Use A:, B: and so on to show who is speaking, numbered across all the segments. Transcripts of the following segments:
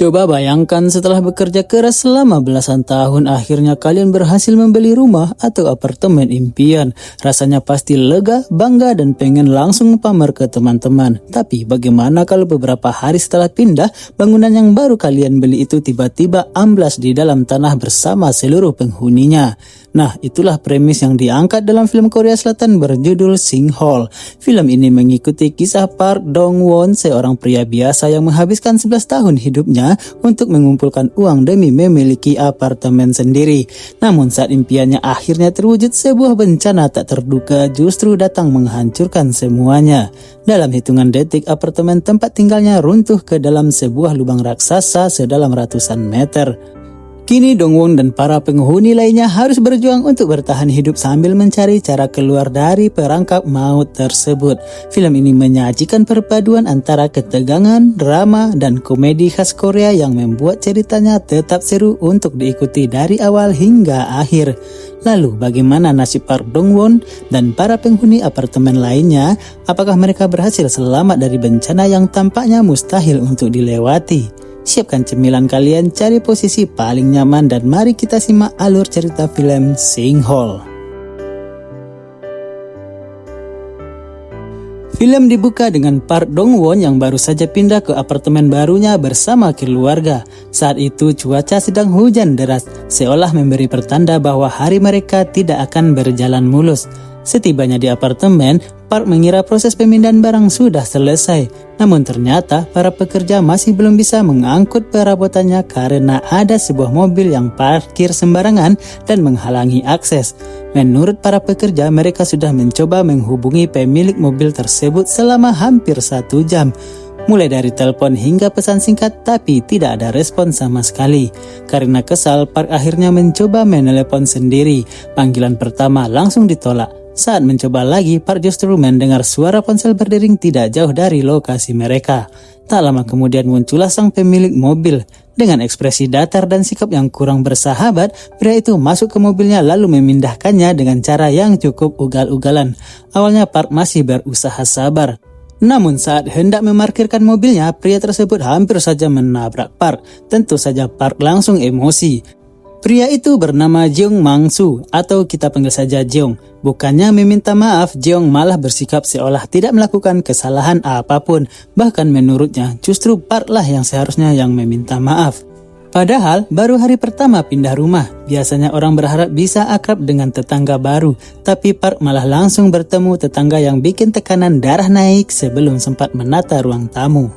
A: Coba bayangkan setelah bekerja keras selama belasan tahun, akhirnya kalian berhasil membeli rumah atau apartemen impian. Rasanya pasti lega, bangga, dan pengen langsung pamer ke teman-teman. Tapi bagaimana kalau beberapa hari setelah pindah, bangunan yang baru kalian beli itu tiba-tiba amblas di dalam tanah bersama seluruh penghuninya? Nah, itulah premis yang diangkat dalam film Korea Selatan berjudul Sinkhole. Film ini mengikuti kisah Park Dong-won, seorang pria biasa yang menghabiskan 11 tahun hidupnya untuk mengumpulkan uang demi memiliki apartemen sendiri. Namun saat impiannya akhirnya terwujud, sebuah bencana tak terduga justru datang menghancurkan semuanya. Dalam hitungan detik, apartemen tempat tinggalnya runtuh ke dalam sebuah lubang raksasa sedalam ratusan meter. Kini Dong-won dan para penghuni lainnya harus berjuang untuk bertahan hidup sambil mencari cara keluar dari perangkap maut tersebut. Film ini menyajikan perpaduan antara ketegangan, drama, dan komedi khas Korea yang membuat ceritanya tetap seru untuk diikuti dari awal hingga akhir. Lalu bagaimana nasib Park Dong-won dan para penghuni apartemen lainnya? Apakah mereka berhasil selamat dari bencana yang tampaknya mustahil untuk dilewati? Siapkan cemilan kalian, cari posisi paling nyaman, dan mari kita simak alur cerita film Sinkhole. Film dibuka dengan Park Dong-won yang baru saja pindah ke apartemen barunya bersama keluarga. Saat itu cuaca sedang hujan deras, seolah memberi pertanda bahwa hari mereka tidak akan berjalan mulus. Setibanya di apartemen, Park mengira proses pemindahan barang sudah selesai. Namun ternyata para pekerja masih belum bisa mengangkut perabotannya karena ada sebuah mobil yang parkir sembarangan dan menghalangi akses. Menurut para pekerja, mereka sudah mencoba menghubungi pemilik mobil tersebut selama hampir 1 jam. Mulai dari telepon hingga pesan singkat, tapi tidak ada respon sama sekali. Karena kesal, Park akhirnya mencoba menelepon sendiri. Panggilan pertama langsung ditolak. Saat mencoba lagi, Park justru mendengar suara ponsel berdering tidak jauh dari lokasi mereka. Tak lama kemudian muncullah sang pemilik mobil. Dengan ekspresi datar dan sikap yang kurang bersahabat, pria itu masuk ke mobilnya lalu memindahkannya dengan cara yang cukup ugal-ugalan. Awalnya Park masih berusaha sabar. Namun saat hendak memarkirkan mobilnya, pria tersebut hampir saja menabrak Park. Tentu saja Park langsung emosi. Pria itu bernama Jeong Mangsu atau kita panggil saja Jeong. Bukannya meminta maaf, Jeong malah bersikap seolah tidak melakukan kesalahan apapun. Bahkan menurutnya justru Park lah yang seharusnya yang meminta maaf. Padahal baru hari pertama pindah rumah. Biasanya orang berharap bisa akrab dengan tetangga baru. Tapi Park malah langsung bertemu tetangga yang bikin tekanan darah naik sebelum sempat menata ruang tamu.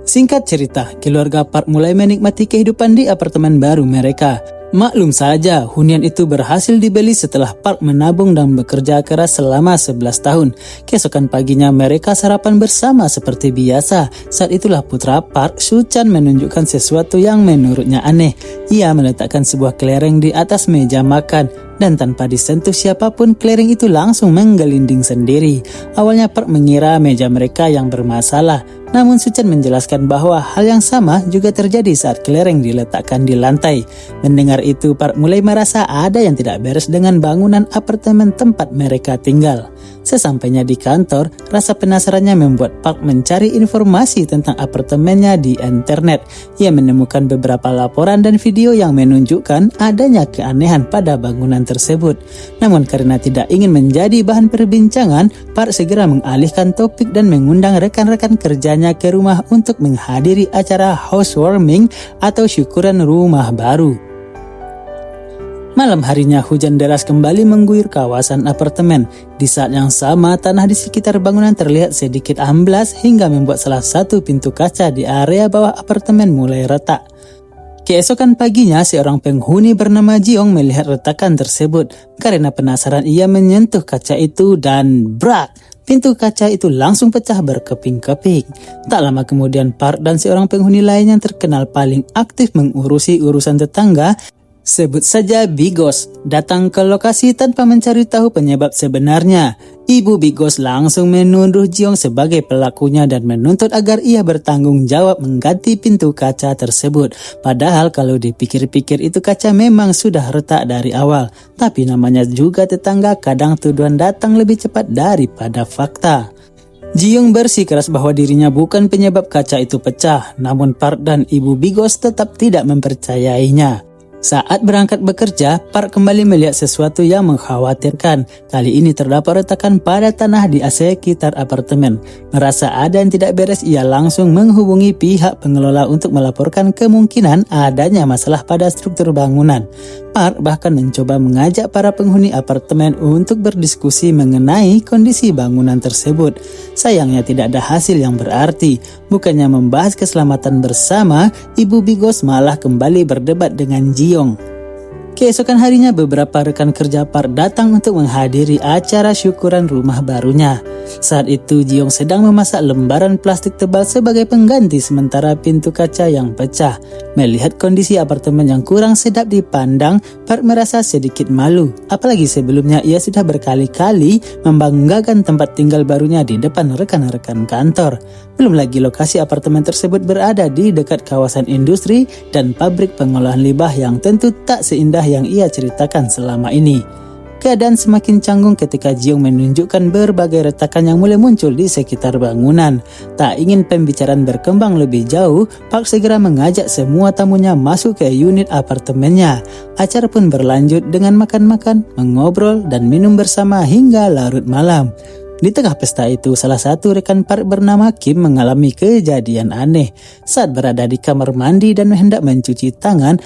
A: Singkat cerita, keluarga Park mulai menikmati kehidupan di apartemen baru mereka. Maklum saja, hunian itu berhasil dibeli setelah Park menabung dan bekerja keras selama 11 tahun. Keesokan paginya mereka sarapan bersama seperti biasa. Saat itulah putra Park, Soo-chan, menunjukkan sesuatu yang menurutnya aneh. Ia meletakkan sebuah kelereng di atas meja makan. Dan tanpa disentuh siapapun, kelereng itu langsung menggelinding sendiri. Awalnya Park mengira meja mereka yang bermasalah. Namun Soo-chan menjelaskan bahwa hal yang sama juga terjadi saat kelereng diletakkan di lantai. Mendengar itu, Park mulai merasa ada yang tidak beres dengan bangunan apartemen tempat mereka tinggal. Sesampainya di kantor, rasa penasarannya membuat Park mencari informasi tentang apartemennya di internet. Ia menemukan beberapa laporan dan video yang menunjukkan adanya keanehan pada bangunan tersebut. Namun karena tidak ingin menjadi bahan perbincangan, Park segera mengalihkan topik dan mengundang rekan-rekan kerjanya ke rumah untuk menghadiri acara housewarming atau syukuran rumah baru. Malam harinya hujan deras kembali mengguyur kawasan apartemen. Di saat yang sama, tanah di sekitar bangunan terlihat sedikit amblas hingga membuat salah satu pintu kaca di area bawah apartemen mulai retak. Keesokan paginya, seorang penghuni bernama Jeong melihat retakan tersebut. Karena penasaran, ia menyentuh kaca itu dan brak! Pintu kaca itu langsung pecah berkeping-keping. Tak lama kemudian, Park dan seorang penghuni lain yang terkenal paling aktif mengurusi urusan tetangga, sebut saja Bigos, datang ke lokasi tanpa mencari tahu penyebab sebenarnya. Ibu Bigos langsung menuduh Jeong sebagai pelakunya dan menuntut agar ia bertanggung jawab mengganti pintu kaca tersebut. Padahal kalau dipikir-pikir itu kaca memang sudah retak dari awal. Tapi namanya juga tetangga, kadang tuduhan datang lebih cepat daripada fakta. Ji-young bersikeras bahwa dirinya bukan penyebab kaca itu pecah, namun Park dan Ibu Bigos tetap tidak mempercayainya. Saat berangkat bekerja, Park kembali melihat sesuatu yang mengkhawatirkan. Kali ini terdapat retakan pada tanah di sekitar apartemen. Merasa ada yang tidak beres, ia langsung menghubungi pihak pengelola untuk melaporkan kemungkinan adanya masalah pada struktur bangunan. Park bahkan mencoba mengajak para penghuni apartemen untuk berdiskusi mengenai kondisi bangunan tersebut. Sayangnya tidak ada hasil yang berarti. Bukannya membahas keselamatan bersama, Ibu Bigos malah kembali berdebat dengan Ji-young. Keesokan harinya beberapa rekan kerja Park datang untuk menghadiri acara syukuran rumah barunya. Saat itu Ji-young sedang memasak lembaran plastik tebal sebagai pengganti sementara pintu kaca yang pecah. Melihat kondisi apartemen yang kurang sedap dipandang, Park merasa sedikit malu. Apalagi sebelumnya ia sudah berkali-kali membanggakan tempat tinggal barunya di depan rekan-rekan kantor. Belum lagi lokasi apartemen tersebut berada di dekat kawasan industri dan pabrik pengolahan limbah yang tentu tak seindah yang ia ceritakan selama ini. Keadaan semakin canggung ketika Ji-young menunjukkan berbagai retakan yang mulai muncul di sekitar bangunan. Tak ingin pembicaraan berkembang lebih jauh, Park segera mengajak semua tamunya masuk ke unit apartemennya. Acara pun berlanjut dengan makan-makan, mengobrol, dan minum bersama hingga larut malam. Di tengah pesta itu, salah satu rekan Park bernama Kim mengalami kejadian aneh. Saat berada di kamar mandi dan hendak mencuci tangan,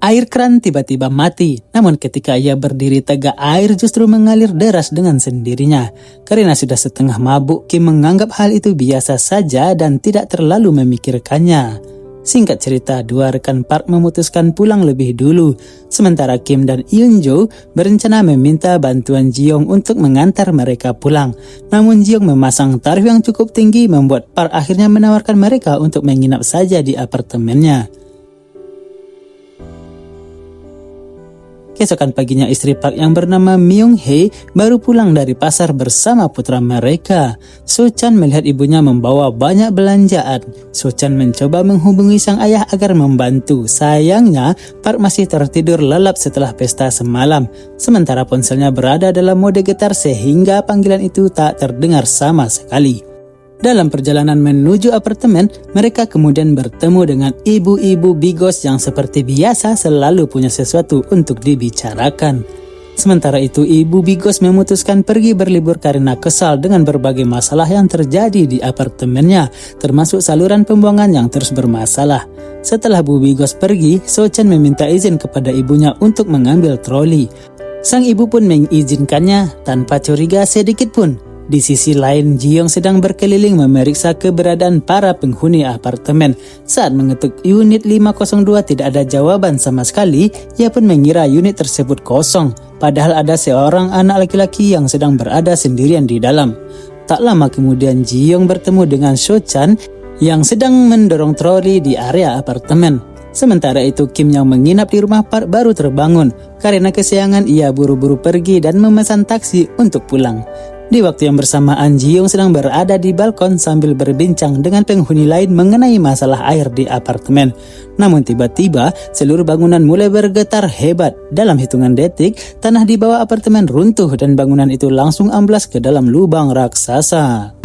A: air kran tiba-tiba mati. Namun ketika ia berdiri tegak, air justru mengalir deras dengan sendirinya. Karena sudah setengah mabuk, Kim menganggap hal itu biasa saja dan tidak terlalu memikirkannya. Singkat cerita, dua rekan Park memutuskan pulang lebih dulu. Sementara Kim dan Eun-jo berencana meminta bantuan Ji-young untuk mengantar mereka pulang. Namun Ji-young memasang tarif yang cukup tinggi membuat Park akhirnya menawarkan mereka untuk menginap saja di apartemennya. Keesokan paginya istri Park yang bernama Myung-hee baru pulang dari pasar bersama putra mereka. So-chan melihat ibunya membawa banyak belanjaan. So-chan mencoba menghubungi sang ayah agar membantu. Sayangnya Park masih tertidur lelap setelah pesta semalam. Sementara ponselnya berada dalam mode getar sehingga panggilan itu tak terdengar sama sekali. Dalam perjalanan menuju apartemen, mereka kemudian bertemu dengan Ibu-Ibu Bigos yang seperti biasa selalu punya sesuatu untuk dibicarakan. Sementara itu, Ibu Bigos memutuskan pergi berlibur karena kesal dengan berbagai masalah yang terjadi di apartemennya, termasuk saluran pembuangan yang terus bermasalah. Setelah Bu Bigos pergi, So-chan meminta izin kepada ibunya untuk mengambil troli. Sang ibu pun mengizinkannya tanpa curiga sedikit pun. Di sisi lain, Ji-young sedang berkeliling memeriksa keberadaan para penghuni apartemen. Saat mengetuk unit 502 tidak ada jawaban sama sekali, ia pun mengira unit tersebut kosong. Padahal ada seorang anak laki-laki yang sedang berada sendirian di dalam. Tak lama kemudian Ji-young bertemu dengan So-chan yang sedang mendorong troli di area apartemen. Sementara itu Kim yang menginap di rumah Park baru terbangun. Karena kesiangan ia buru-buru pergi dan memesan taksi untuk pulang. Di waktu yang bersamaan, Ji-young sedang berada di balkon sambil berbincang dengan penghuni lain mengenai masalah air di apartemen. Namun tiba-tiba, seluruh bangunan mulai bergetar hebat. Dalam hitungan detik, tanah di bawah apartemen runtuh dan bangunan itu langsung amblas ke dalam lubang raksasa.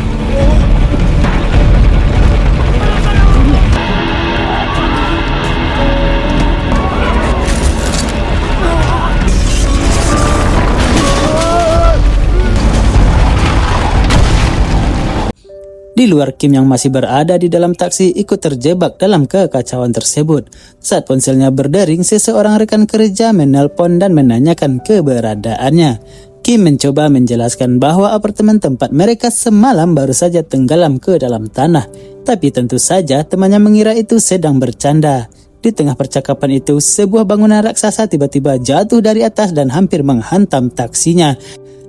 A: Di luar, Kim yang masih berada di dalam taksi ikut terjebak dalam kekacauan tersebut. Saat ponselnya berdering, seseorang rekan kerja menelpon dan menanyakan keberadaannya. Kim mencoba menjelaskan bahwa apartemen tempat mereka semalam baru saja tenggelam ke dalam tanah. Tapi tentu saja temannya mengira itu sedang bercanda. Di tengah percakapan itu, sebuah bangunan raksasa tiba-tiba jatuh dari atas dan hampir menghantam taksinya.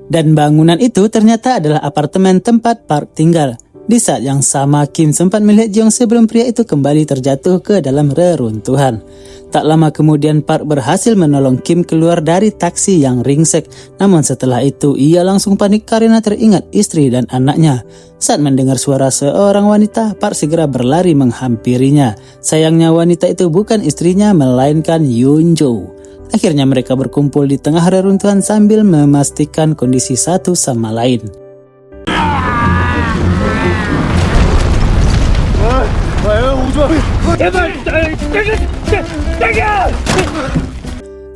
A: Dan bangunan itu ternyata adalah apartemen tempat Park tinggal. Di saat yang sama, Kim sempat melihat Ji-young sebelum pria itu kembali terjatuh ke dalam reruntuhan. Tak lama kemudian Park berhasil menolong Kim keluar dari taksi yang ringsek. Namun setelah itu ia langsung panik karena teringat istri dan anaknya. Saat mendengar suara seorang wanita, Park segera berlari menghampirinya. Sayangnya wanita itu bukan istrinya melainkan Eun-jo. Akhirnya mereka berkumpul di tengah reruntuhan sambil memastikan kondisi satu sama lain.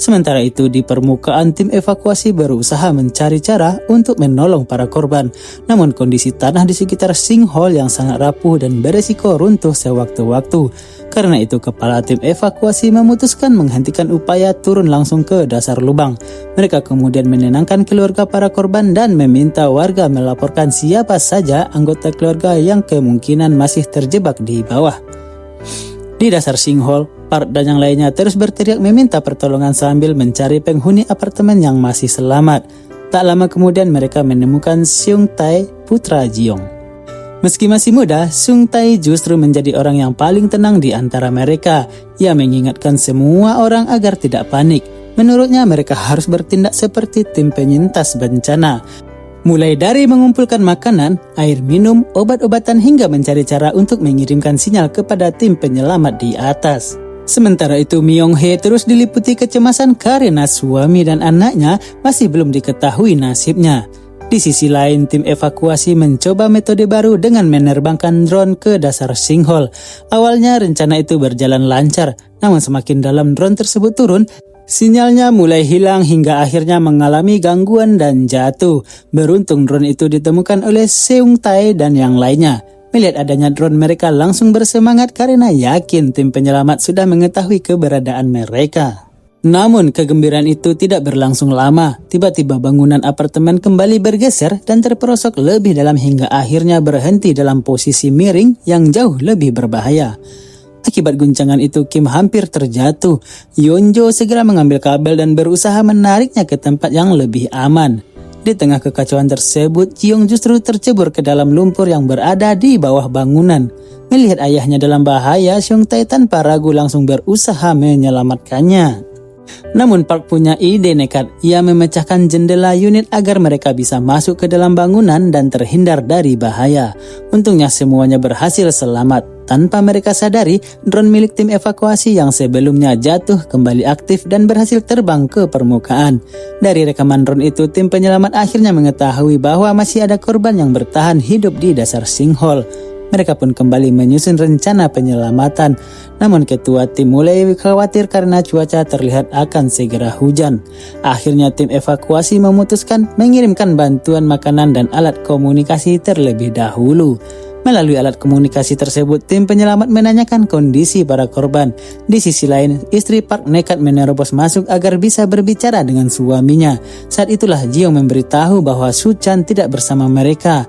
A: Sementara itu di permukaan tim evakuasi berusaha mencari cara untuk menolong para korban. Namun kondisi tanah di sekitar sinkhole yang sangat rapuh dan beresiko runtuh sewaktu-waktu. Karena itu kepala tim evakuasi memutuskan menghentikan upaya turun langsung ke dasar lubang. Mereka kemudian menenangkan keluarga para korban dan meminta warga melaporkan siapa saja anggota keluarga yang kemungkinan masih terjebak di bawah. Di dasar sinkhole, Park dan yang lainnya terus berteriak meminta pertolongan sambil mencari penghuni apartemen yang masih selamat. Tak lama kemudian mereka menemukan Seung Tae, putra Jiong. Meski masih muda, Seung Tae justru menjadi orang yang paling tenang di antara mereka. Ia mengingatkan semua orang agar tidak panik. Menurutnya mereka harus bertindak seperti tim penyintas bencana. Mulai dari mengumpulkan makanan, air minum, obat-obatan hingga mencari cara untuk mengirimkan sinyal kepada tim penyelamat di atas. Sementara itu Myung Hee terus diliputi kecemasan karena suami dan anaknya masih belum diketahui nasibnya. Di sisi lain, tim evakuasi mencoba metode baru dengan menerbangkan drone ke dasar sinkhole. Awalnya rencana itu berjalan lancar, namun semakin dalam drone tersebut turun, sinyalnya mulai hilang hingga akhirnya mengalami gangguan dan jatuh. Beruntung drone itu ditemukan oleh Seung Tae dan yang lainnya. Melihat adanya drone, mereka langsung bersemangat karena yakin tim penyelamat sudah mengetahui keberadaan mereka. Namun kegembiraan itu tidak berlangsung lama. Tiba-tiba bangunan apartemen kembali bergeser dan terperosok lebih dalam hingga akhirnya berhenti dalam posisi miring yang jauh lebih berbahaya. Akibat guncangan itu, Kim hampir terjatuh. Yeonjo segera mengambil kabel dan berusaha menariknya ke tempat yang lebih aman. Di tengah kekacauan tersebut, Jiong justru tercebur ke dalam lumpur yang berada di bawah bangunan. Melihat ayahnya dalam bahaya, Seung Tae tanpa ragu langsung berusaha menyelamatkannya. Namun Park punya ide nekat. Ia memecahkan jendela unit agar mereka bisa masuk ke dalam bangunan dan terhindar dari bahaya. Untungnya semuanya berhasil selamat. Tanpa mereka sadari, drone milik tim evakuasi yang sebelumnya jatuh kembali aktif dan berhasil terbang ke permukaan. Dari rekaman drone itu, tim penyelamat akhirnya mengetahui bahwa masih ada korban yang bertahan hidup di dasar sinkhole. Mereka pun kembali menyusun rencana penyelamatan. Namun ketua tim mulai khawatir karena cuaca terlihat akan segera hujan. Akhirnya tim evakuasi memutuskan mengirimkan bantuan makanan dan alat komunikasi terlebih dahulu. Melalui alat komunikasi tersebut, tim penyelamat menanyakan kondisi para korban. Di sisi lain, istri Park nekat menerobos masuk agar bisa berbicara dengan suaminya. Saat itulah Jiong memberitahu bahwa Su Chan tidak bersama mereka.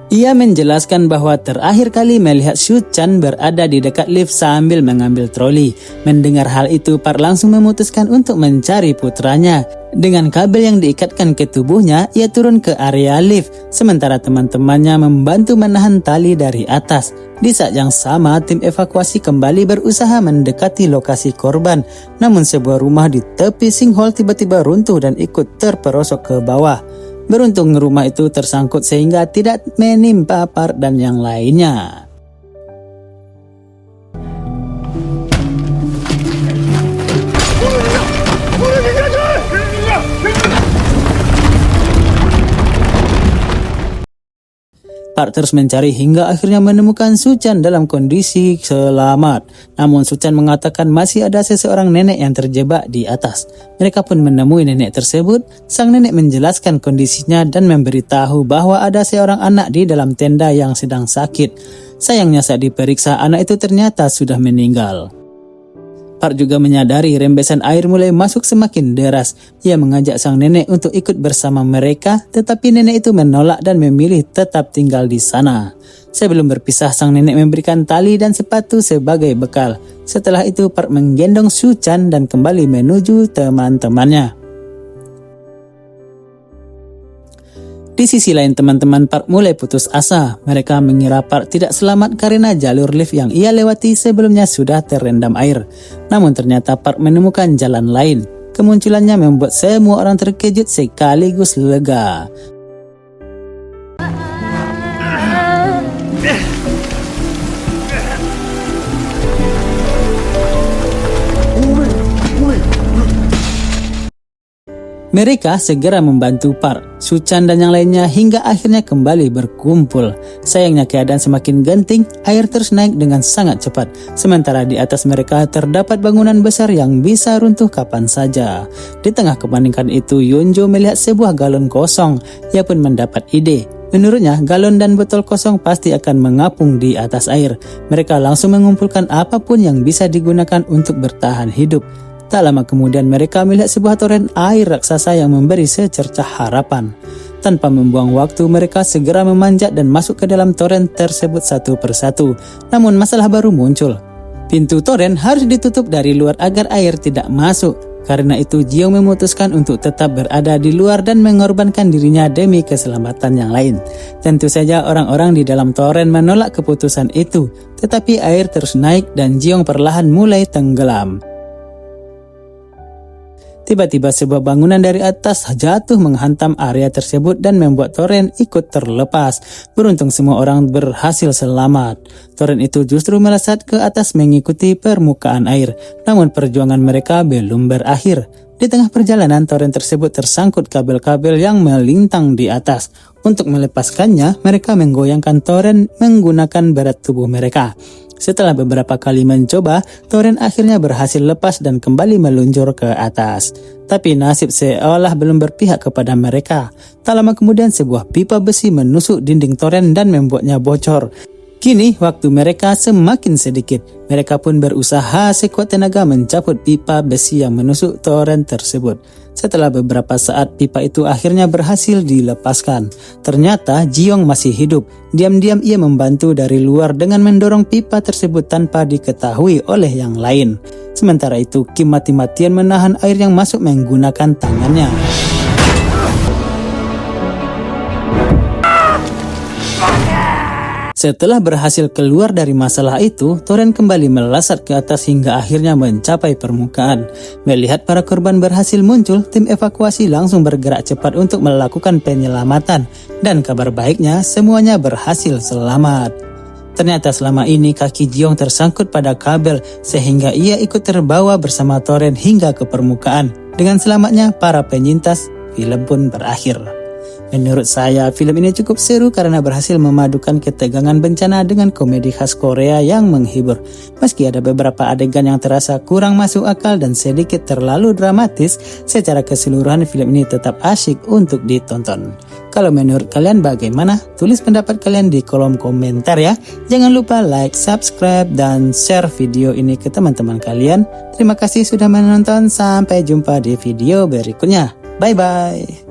A: Ia menjelaskan bahwa terakhir kali melihat Su Chan berada di dekat lift sambil mengambil troli. Mendengar hal itu, Park langsung memutuskan untuk mencari putranya. Dengan kabel yang diikatkan ke tubuhnya, ia turun ke area lift, sementara teman-temannya membantu menahan tali dari atas. Di saat yang sama, tim evakuasi kembali berusaha mendekati lokasi korban. Namun sebuah rumah di tepi sinkhole tiba-tiba runtuh dan ikut terperosok ke bawah. Beruntung rumah itu tersangkut sehingga tidak menimpa Park dan yang lainnya. Park terus mencari hingga akhirnya menemukan Su Chan dalam kondisi selamat. Namun Su Chan mengatakan masih ada seseorang nenek yang terjebak di atas. Mereka pun menemui nenek tersebut. Sang nenek menjelaskan kondisinya dan memberitahu bahwa ada seorang anak di dalam tenda yang sedang sakit. Sayangnya saat diperiksa, anak itu ternyata sudah meninggal. Park juga menyadari rembesan air mulai masuk semakin deras. Ia mengajak sang nenek untuk ikut bersama mereka, tetapi nenek itu menolak dan memilih tetap tinggal di sana. Sebelum berpisah, sang nenek memberikan tali dan sepatu sebagai bekal. Setelah itu, Park menggendong Su Chan dan kembali menuju teman-temannya. Di sisi lain, teman-teman Park mulai putus asa. Mereka mengira Park tidak selamat karena jalur lift yang ia lewati sebelumnya sudah terendam air. Namun ternyata Park menemukan jalan lain. Kemunculannya membuat semua orang terkejut sekaligus lega. Mereka segera membantu Park, Suchan dan yang lainnya hingga akhirnya kembali berkumpul. Sayangnya keadaan semakin genting, air terus naik dengan sangat cepat. Sementara di atas mereka terdapat bangunan besar yang bisa runtuh kapan saja. Di tengah kepanikan itu, Yonjo melihat sebuah galon kosong. Ia pun mendapat ide. Menurutnya, galon dan botol kosong pasti akan mengapung di atas air. Mereka langsung mengumpulkan apapun yang bisa digunakan untuk bertahan hidup. Tak lama kemudian mereka melihat sebuah toren air raksasa yang memberi secercah harapan. Tanpa membuang waktu, mereka segera memanjat dan masuk ke dalam toren tersebut satu persatu. Namun masalah baru muncul. Pintu toren harus ditutup dari luar agar air tidak masuk. Karena itu Jiong memutuskan untuk tetap berada di luar dan mengorbankan dirinya demi keselamatan yang lain. Tentu saja orang-orang di dalam toren menolak keputusan itu. Tetapi air terus naik dan Jiong perlahan mulai tenggelam. Tiba-tiba sebuah bangunan dari atas jatuh menghantam area tersebut dan membuat toren ikut terlepas. Beruntung semua orang berhasil selamat. Toren itu justru melesat ke atas mengikuti permukaan air. Namun perjuangan mereka belum berakhir. Di tengah perjalanan, toren tersebut tersangkut kabel-kabel yang melintang di atas. Untuk melepaskannya, mereka menggoyangkan toren menggunakan berat tubuh mereka. Setelah beberapa kali mencoba, toren akhirnya berhasil lepas dan kembali meluncur ke atas. Tapi nasib seolah belum berpihak kepada mereka. Tak lama kemudian sebuah pipa besi menusuk dinding toren dan membuatnya bocor. Kini waktu mereka semakin sedikit. Mereka pun berusaha sekuat tenaga mencabut pipa besi yang menusuk toren tersebut. Setelah beberapa saat, pipa itu akhirnya berhasil dilepaskan. Ternyata Jiong masih hidup. Diam-diam ia membantu dari luar dengan mendorong pipa tersebut tanpa diketahui oleh yang lain. Sementara itu, Kim mati-matian menahan air yang masuk menggunakan tangannya. Setelah berhasil keluar dari masalah itu, toren kembali melesat ke atas hingga akhirnya mencapai permukaan. Melihat para korban berhasil muncul, tim evakuasi langsung bergerak cepat untuk melakukan penyelamatan. Dan kabar baiknya, semuanya berhasil selamat. Ternyata selama ini kaki Jiong tersangkut pada kabel sehingga ia ikut terbawa bersama toren hingga ke permukaan. Dengan selamatnya, para penyintas, film pun berakhir. Menurut saya, film ini cukup seru karena berhasil memadukan ketegangan bencana dengan komedi khas Korea yang menghibur. Meski ada beberapa adegan yang terasa kurang masuk akal dan sedikit terlalu dramatis, secara keseluruhan film ini tetap asyik untuk ditonton. Kalau menurut kalian bagaimana? Tulis pendapat kalian di kolom komentar ya. Jangan lupa like, subscribe, dan share video ini ke teman-teman kalian. Terima kasih sudah menonton, sampai jumpa di video berikutnya. Bye-bye.